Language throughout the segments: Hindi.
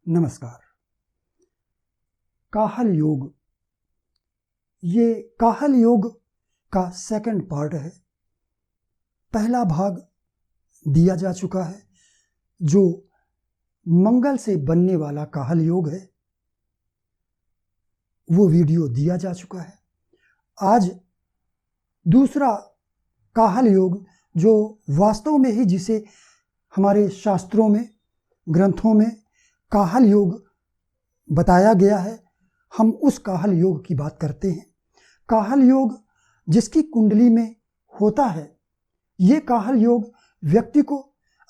नमस्कार। काहल योग, ये काहल योग का सेकंड पार्ट है। पहला भाग दिया जा चुका है जो मंगल से बनने वाला काहल योग है, वो वीडियो दिया जा चुका है। आज दूसरा काहल योग जो वास्तव में ही जिसे हमारे शास्त्रों में, ग्रंथों में काहल योग बताया गया है, हम उस काहल योग की बात करते हैं। काहल योग जिसकी कुंडली में होता है, ये काहल योग व्यक्ति को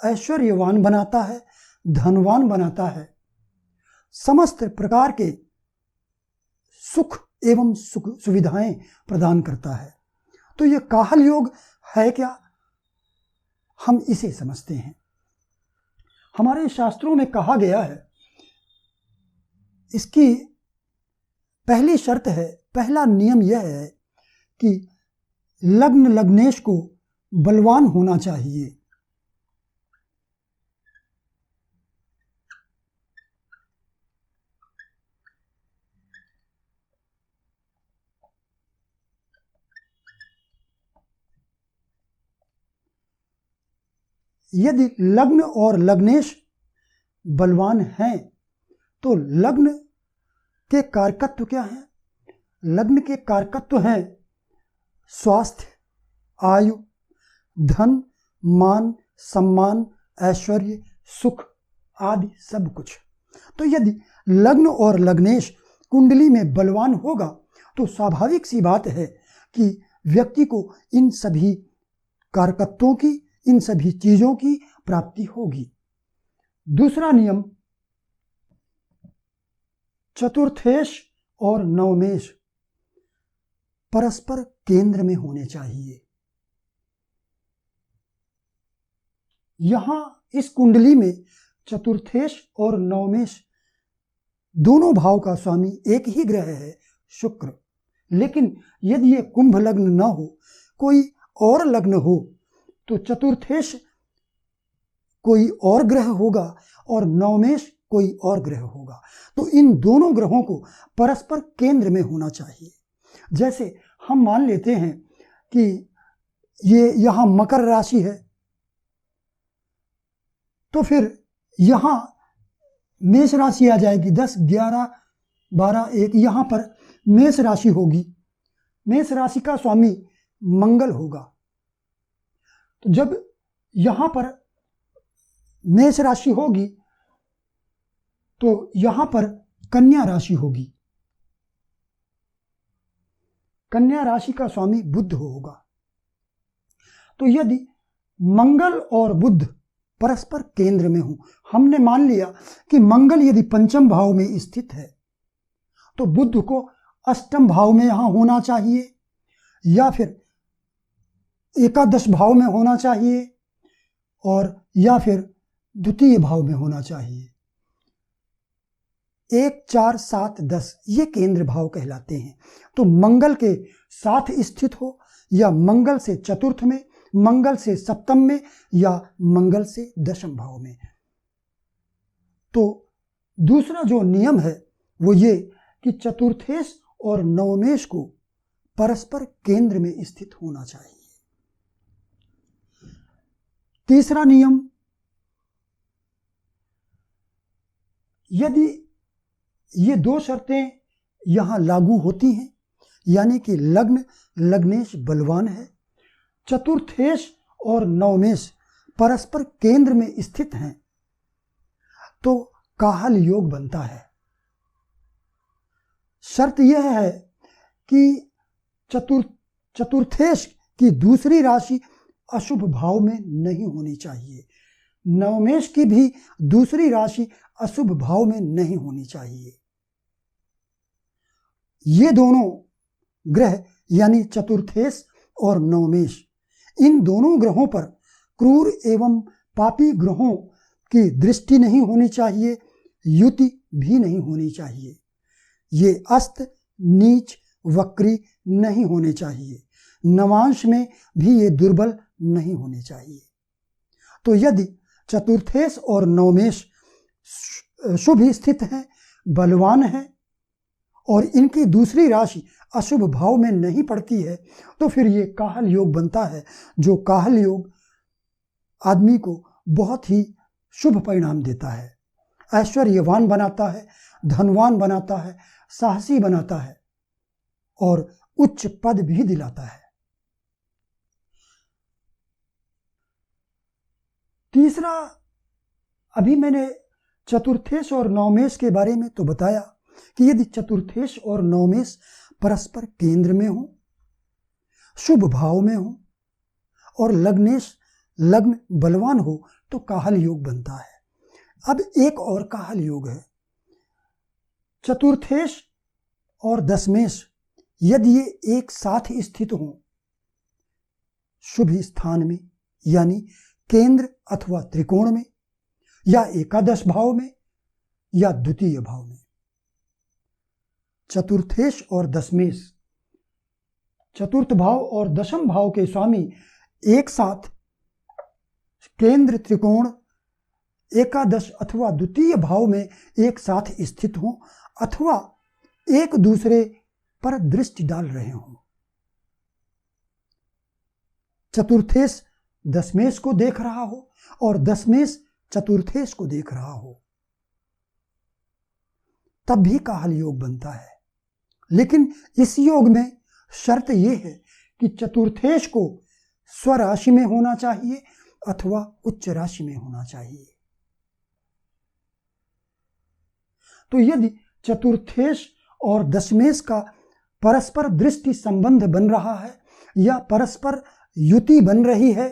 ऐश्वर्यवान बनाता है, धनवान बनाता है, समस्त प्रकार के सुख एवं सुविधाएं प्रदान करता है। तो ये काहल योग है क्या, हम इसे समझते हैं। हमारे शास्त्रों में कहा गया है, इसकी पहली शर्त है, पहला नियम यह है कि लग्न लग्नेश को बलवान होना चाहिए। यदि लग्न और लग्नेश बलवान हैं तो लग्न के कारकत्व क्या हैं? लग्न के कारकत्व हैं स्वास्थ्य, आयु, धन, मान, सम्मान, ऐश्वर्य, सुख आदि सब कुछ। तो यदि लग्न और लग्नेश कुंडली में बलवान होगा तो स्वाभाविक सी बात है कि व्यक्ति को इन सभी कारकत्वों की, इन सभी चीजों की प्राप्ति होगी। दूसरा नियम, चतुर्थेश और नवमेश परस्पर केंद्र में होने चाहिए। यहां इस कुंडली में चतुर्थेश और नवमेश दोनों भाव का स्वामी एक ही ग्रह है, शुक्र। लेकिन यदि ये कुंभ लग्न न हो, कोई और लग्न हो, तो चतुर्थेश कोई और ग्रह होगा और नवमेश कोई और ग्रह होगा। तो इन दोनों ग्रहों को परस्पर केंद्र में होना चाहिए। जैसे हम मान लेते हैं कि ये यहां मकर राशि है, तो फिर यहां मेष राशि आ जाएगी। 10, 11, 12, 1 यहां पर मेष राशि होगी। मेष राशि का स्वामी मंगल होगा। तो जब यहां पर मेष राशि होगी तो यहां पर कन्या राशि होगी। कन्या राशि का स्वामी बुध होगा। तो यदि मंगल और बुध परस्पर केंद्र में हो, हमने मान लिया कि मंगल यदि पंचम भाव में स्थित है तो बुध को अष्टम भाव में यहां होना चाहिए या फिर एकादश भाव में होना चाहिए और या फिर द्वितीय भाव में होना चाहिए। 1, 4, 7, 10 ये केंद्र भाव कहलाते हैं। तो मंगल के साथ स्थित हो या मंगल से चतुर्थ में, मंगल से सप्तम में या मंगल से दशम भाव में। तो दूसरा जो नियम है वो ये कि चतुर्थेश और नवमेश को परस्पर केंद्र में स्थित होना चाहिए। तीसरा नियम, यदि ये दो शर्तें यहां लागू होती हैं, यानी कि लग्न लग्नेश बलवान है, चतुर्थेश और नवमेश परस्पर केंद्र में स्थित हैं, तो काहल योग बनता है। शर्त यह है कि चतुर्थेश की दूसरी राशि अशुभ भाव में नहीं होनी चाहिए, नवमेश की भी दूसरी राशि अशुभ भाव में नहीं होनी चाहिए। ये दोनों ग्रह यानी चतुर्थेश और नवमेश, इन दोनों ग्रहों पर क्रूर एवं पापी ग्रहों की दृष्टि नहीं होनी चाहिए, युति भी नहीं होनी चाहिए। ये अस्त, नीच, वक्री नहीं होने चाहिए, नवांश में भी ये दुर्बल नहीं होने चाहिए। तो यदि चतुर्थेश और नवमेश शुभ स्थित हैं, बलवान हैं, और इनकी दूसरी राशि अशुभ भाव में नहीं पड़ती है, तो फिर ये काहल योग बनता है, जो काहल योग आदमी को बहुत ही शुभ परिणाम देता है, ऐश्वर्यवान बनाता है, धनवान बनाता है, साहसी बनाता है और उच्च पद भी दिलाता है। तीसरा, अभी मैंने चतुर्थेश और नवमेश के बारे में तो बताया कि यदि चतुर्थेश और नवमेश परस्पर केंद्र में हो, शुभ भाव में हो और लग्न बलवान हो तो काहल योग बनता है। अब एक और काहल योग है, चतुर्थेश और दशमेश यदि ये एक साथ स्थित हों शुभ स्थान में, यानी केंद्र अथवा त्रिकोण में, या एकादश भाव में या द्वितीय भाव में। चतुर्थेश और दशमेश, चतुर्थ भाव और दशम भाव के स्वामी एक साथ केंद्र त्रिकोण, एकादश अथवा द्वितीय भाव में एक साथ स्थित हों अथवा एक दूसरे पर दृष्टि डाल रहे हों। चतुर्थेश दशमेश को देख रहा हो और दशमेश चतुर्थेश को देख रहा हो, तब भी काहल योग बनता है। लेकिन इस योग में शर्त यह है कि चतुर्थेश को स्वराशि में होना चाहिए अथवा उच्च राशि में होना चाहिए। तो यदि चतुर्थेश और दशमेश का परस्पर दृष्टि संबंध बन रहा है या परस्पर युति बन रही है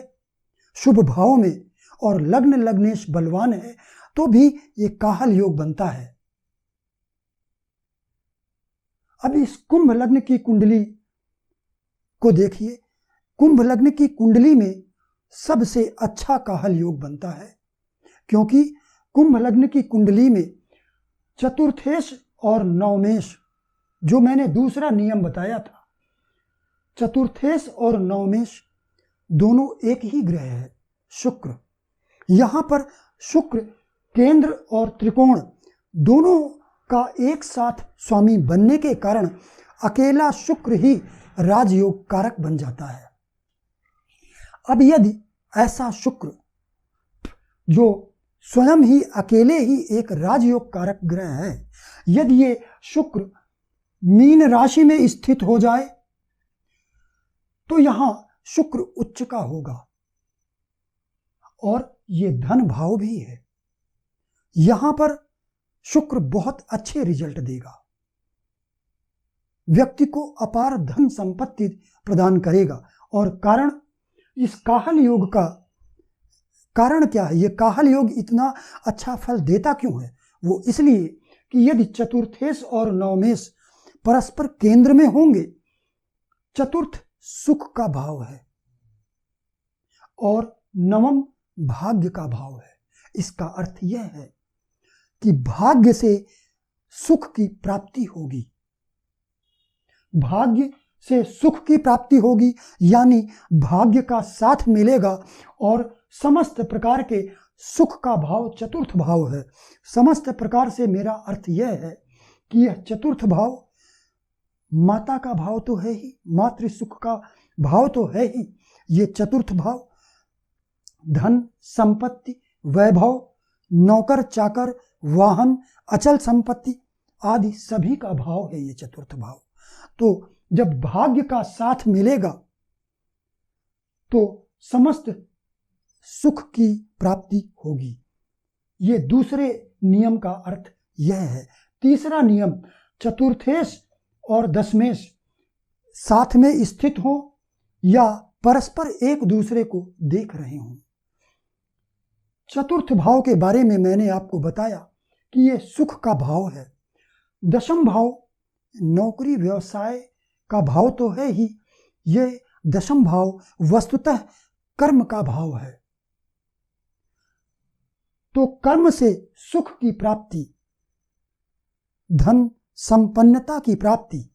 शुभ भाव में और लग्नेश बलवान है, तो भी ये काहल योग बनता है। अब इस कुंभ लग्न की कुंडली को देखिए। कुंभ लग्न की कुंडली में सबसे अच्छा काहल योग बनता है, क्योंकि कुंभ लग्न की कुंडली में चतुर्थेश और नवमेश, जो मैंने दूसरा नियम बताया था, चतुर्थेश और नवमेश दोनों एक ही ग्रह है, शुक्र। यहां पर शुक्र केंद्र और त्रिकोण दोनों का एक साथ स्वामी बनने के कारण अकेला शुक्र ही राजयोग कारक बन जाता है। अब यदि ऐसा शुक्र, जो स्वयं ही अकेले ही एक राजयोग कारक ग्रह है, यदि ये शुक्र मीन राशि में स्थित हो जाए तो यहां शुक्र उच्च का होगा और ये धन भाव भी है। यहां पर शुक्र बहुत अच्छे रिजल्ट देगा, व्यक्ति को अपार धन संपत्ति प्रदान करेगा। और कारण, इस काहल योग का कारण क्या है, ये काहल योग इतना अच्छा फल देता क्यों है? वो इसलिए कि यदि चतुर्थेश और नवमेश परस्पर केंद्र में होंगे, चतुर्थ सुख का भाव है और नवम भाग्य का भाव है। इसका अर्थ यह है कि भाग्य से सुख की प्राप्ति होगी, भाग्य से सुख की प्राप्ति होगी, यानी भाग्य का साथ मिलेगा और समस्त प्रकार के सुख का भाव चतुर्थ भाव है। समस्त प्रकार से मेरा अर्थ यह है कि यह चतुर्थ भाव माता का भाव तो है ही, मातृ सुख का भाव तो है ही। ये चतुर्थ भाव धन, संपत्ति, वैभव, नौकर चाकर, वाहन, अचल संपत्ति आदि सभी का भाव है ये चतुर्थ भाव। तो जब भाग्य का साथ मिलेगा तो समस्त सुख की प्राप्ति होगी। ये दूसरे नियम का अर्थ यह है। तीसरा नियम, चतुर्थेश और दशमेश साथ में स्थित हो या परस्पर एक दूसरे को देख रहे हों। चतुर्थ भाव के बारे में मैंने आपको बताया कि ये सुख का भाव है। दशम भाव नौकरी व्यवसाय का भाव तो है ही, ये दशम भाव वस्तुतः कर्म का भाव है। तो कर्म से सुख की प्राप्ति, धन संपन्नता की प्राप्ति,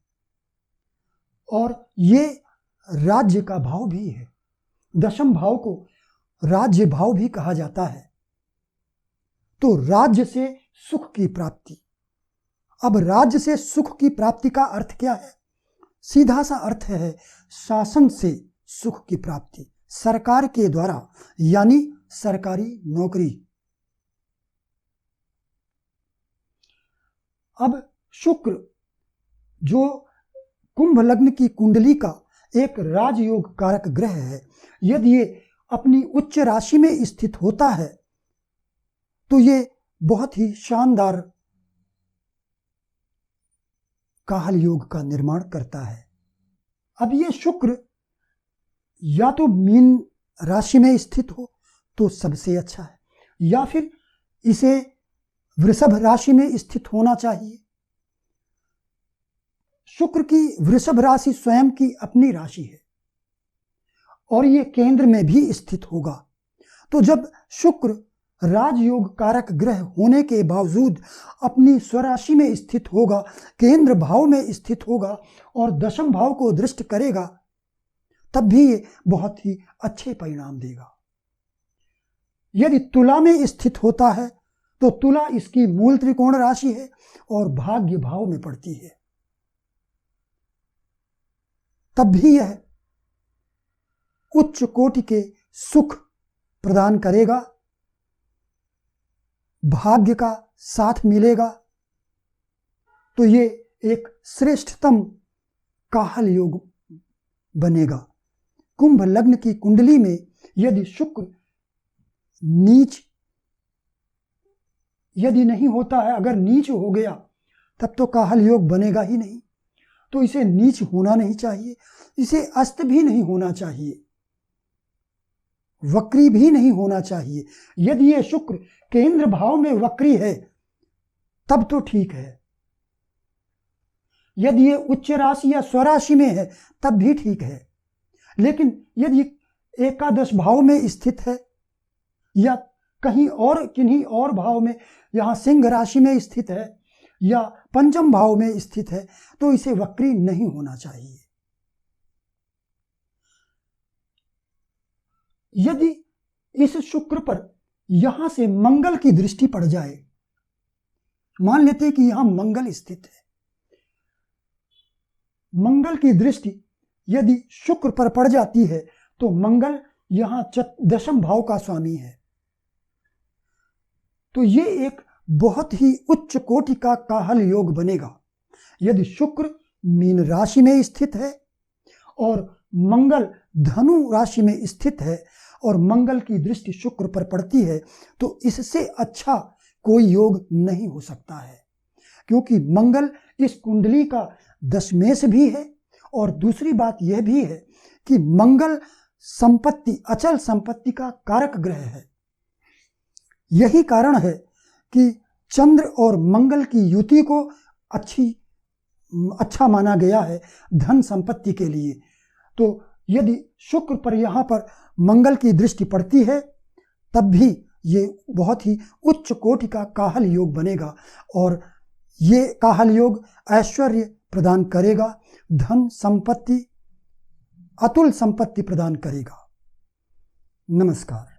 और ये राज्य का भाव भी है। दशम भाव को राज्य भाव भी कहा जाता है। तो राज्य से सुख की प्राप्ति। अब राज्य से सुख की प्राप्ति का अर्थ क्या है? सीधा सा अर्थ है शासन से सुख की प्राप्ति, सरकार के द्वारा, यानी सरकारी नौकरी। अब शुक्र जो कुंभ लग्न की कुंडली का एक राजयोग कारक ग्रह है, यदि ये अपनी उच्च राशि में स्थित होता है तो ये बहुत ही शानदार काहल योग का निर्माण करता है। अब ये शुक्र या तो मीन राशि में स्थित हो तो सबसे अच्छा है, या फिर इसे वृषभ राशि में स्थित होना चाहिए। शुक्र की वृषभ राशि स्वयं की अपनी राशि है और ये केंद्र में भी स्थित होगा। तो जब शुक्र राजयोग कारक ग्रह होने के बावजूद अपनी स्वराशि में स्थित होगा, केंद्र भाव में स्थित होगा और दशम भाव को दृष्ट करेगा, तब भी ये बहुत ही अच्छे परिणाम देगा। यदि तुला में स्थित होता है तो तुला इसकी मूल त्रिकोण राशि है और भाग्य भाव में पड़ती है, तब भी यह उच्च कोटि के सुख प्रदान करेगा, भाग्य का साथ मिलेगा। तो ये एक श्रेष्ठतम काहल योग बनेगा। कुंभ लग्न की कुंडली में यदि शुक्र नीच यदि नहीं होता है, अगर नीच हो गया तब तो काहल योग बनेगा ही नहीं। तो इसे नीच होना नहीं चाहिए, इसे अस्त भी नहीं होना चाहिए, वक्री भी नहीं होना चाहिए। यदि ये शुक्र केंद्र भाव में वक्री है तब तो ठीक है, यदि ये उच्च राशि या स्वराशि में है तब भी ठीक है। लेकिन यदि एकादश भाव में स्थित है या कहीं और किन्हीं और भाव में, यहां सिंह राशि में स्थित है या पंचम भाव में स्थित है, तो इसे वक्री नहीं होना चाहिए। यदि इस शुक्र पर यहां से मंगल की दृष्टि पड़ जाए, मान लेते हैं कि यहां मंगल स्थित है, मंगल की दृष्टि यदि शुक्र पर पड़ जाती है तो मंगल यहां दशम भाव का स्वामी है। तो ये एक बहुत ही उच्च कोटि का काहल योग बनेगा। यदि शुक्र मीन राशि में स्थित है और मंगल धनु राशि में स्थित है और मंगल की दृष्टि शुक्र पर पड़ती है, तो इससे अच्छा कोई योग नहीं हो सकता है, क्योंकि मंगल इस कुंडली का दशमेश भी है। और दूसरी बात यह भी है कि मंगल संपत्ति, अचल संपत्ति का कारक ग्रह है। यही कारण है कि चंद्र और मंगल की युति को अच्छा माना गया है धन संपत्ति के लिए। तो यदि शुक्र पर यहाँ पर मंगल की दृष्टि पड़ती है तब भी ये बहुत ही उच्च कोटि का काहल योग बनेगा और ये काहल योग ऐश्वर्य प्रदान करेगा, धन संपत्ति, अतुल संपत्ति प्रदान करेगा। नमस्कार।